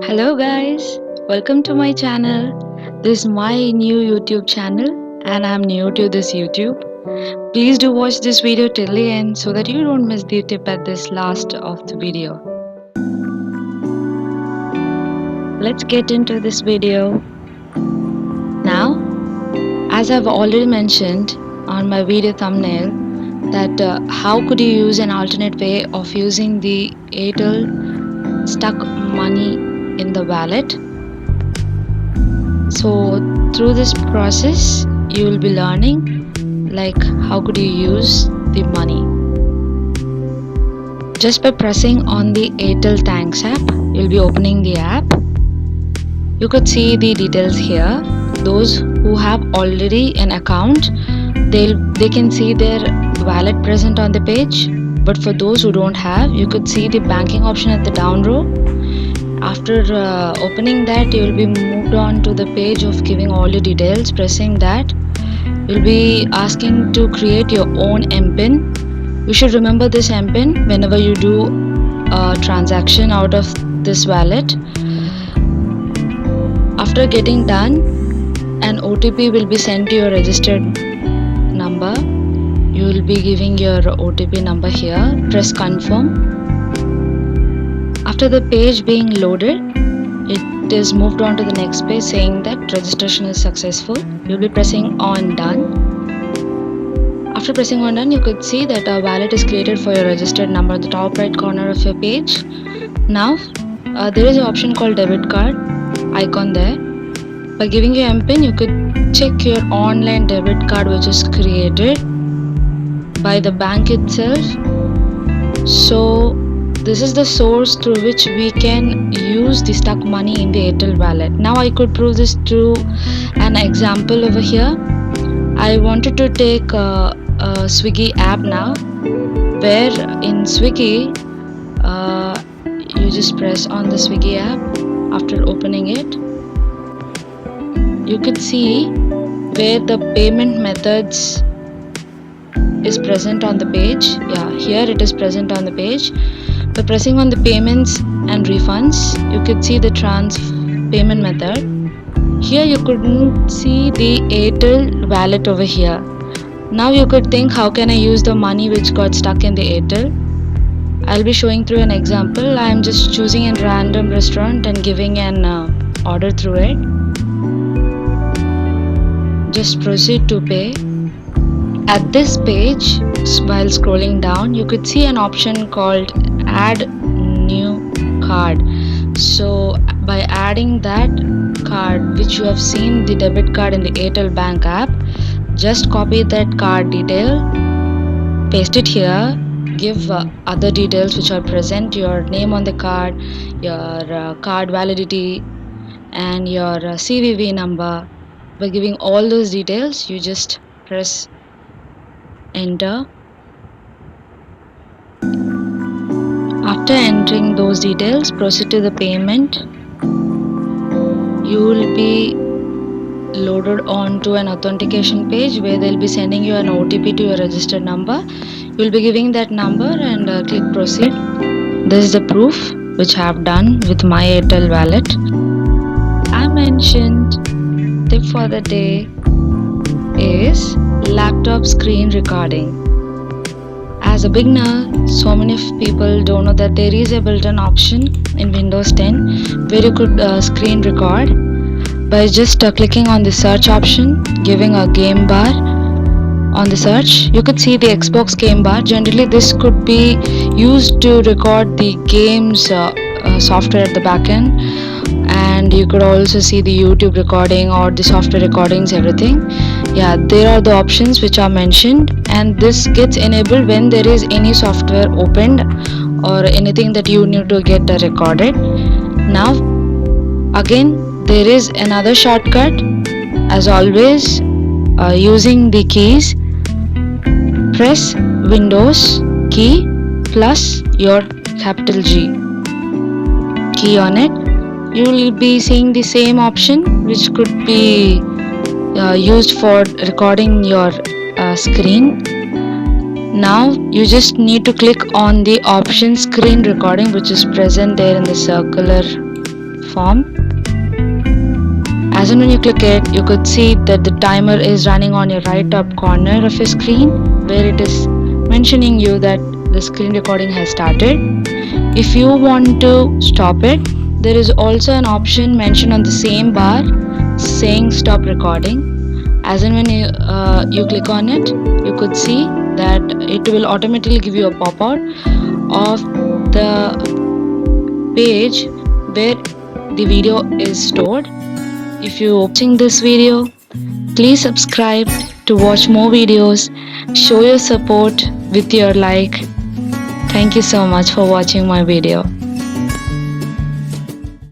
Hello guys, welcome to my channel. This is my new YouTube channel and I'm new to this YouTube. Please do watch this video till the end so that you don't miss the tip at this last of the video. Let's get into this video. Now, as I've already mentioned on my video thumbnail that how could you use an alternate way of using the Airtel stuck money in the wallet. So through this process you will be learning like how could you use the money. Just by pressing on the Airtel Thanks app, you'll be opening the app. You could see the details here. Those who have already an account, they can see their wallet present on the page. But for those who don't have, you could see the banking option at the down row. After opening that, you will be moved on to the page of giving all your details. Pressing that, you'll be asking to create your own MPIN. You should remember this MPIN whenever you do a transaction out of this wallet. After getting done, an OTP will be sent to your registered number. You will be giving your OTP number here. Press confirm. After the page being loaded, it is moved on to the next page saying that registration is successful. You'll be pressing on done. After pressing on done, you could see that a wallet is created for your registered number in the top right corner of your page. Now, there is an option called debit card icon there. By giving your MPIN, you could check your online debit card which is created by the bank itself. So this is the source through which we can use the stuck money in the Airtel wallet. Now I could prove this through an example over here. I wanted to take a Swiggy app now, where in Swiggy you just press on the Swiggy app. After opening it, you could see where the payment methods is present on the page. Yeah, here it is present on the page. By pressing on the payments and refunds, you could see the payment method. Here you couldn't see the Airtel wallet over here. Now you could think, how can I use the money which got stuck in the Airtel? I'll be showing through an example. I'm just choosing a random restaurant and giving an order through it. Just proceed to pay. At this page, while scrolling down, you could see an option called add new card. So by adding that card which you have seen the debit card in the Airtel bank app, just copy that card detail, paste it here, give other details which are present, your name on the card, your card validity and your CVV number. By giving all those details, you just press enter. After entering those details, proceed to the payment. You will be loaded onto an authentication page where they'll be sending you an OTP to your registered number. You'll be giving that number and click proceed. This is the proof which I have done with my Airtel wallet. I mentioned tip for the day is laptop screen recording. As a beginner, so many people don't know that there is a built-in option in Windows 10 where you could screen record by just clicking on the search option, giving a game bar on the search. You could see the Xbox game bar. Generally, this could be used to record the games software at the back end, and you could also see the YouTube recording or the software recordings, everything. Yeah, there are the options which are mentioned, and this gets enabled when there is any software opened or anything that you need to get recorded. Now again, there is another shortcut. As always, using the keys, press Windows key plus your capital G key on it. You will be seeing the same option which could be used for recording your screen. Now you just need to click on the option screen recording which is present there in the circular form. As and when you click it, you could see that the timer is running on your right top corner of your screen, where it is mentioning you that the screen recording has started. If you want to stop it, there is also an option mentioned on the same bar saying stop recording. As and when you click on it, you could see that it will automatically give you a pop-out of the page where the video is stored. If you're watching this video, please subscribe to watch more videos. Show your support with your like. Thank you so much for watching my video.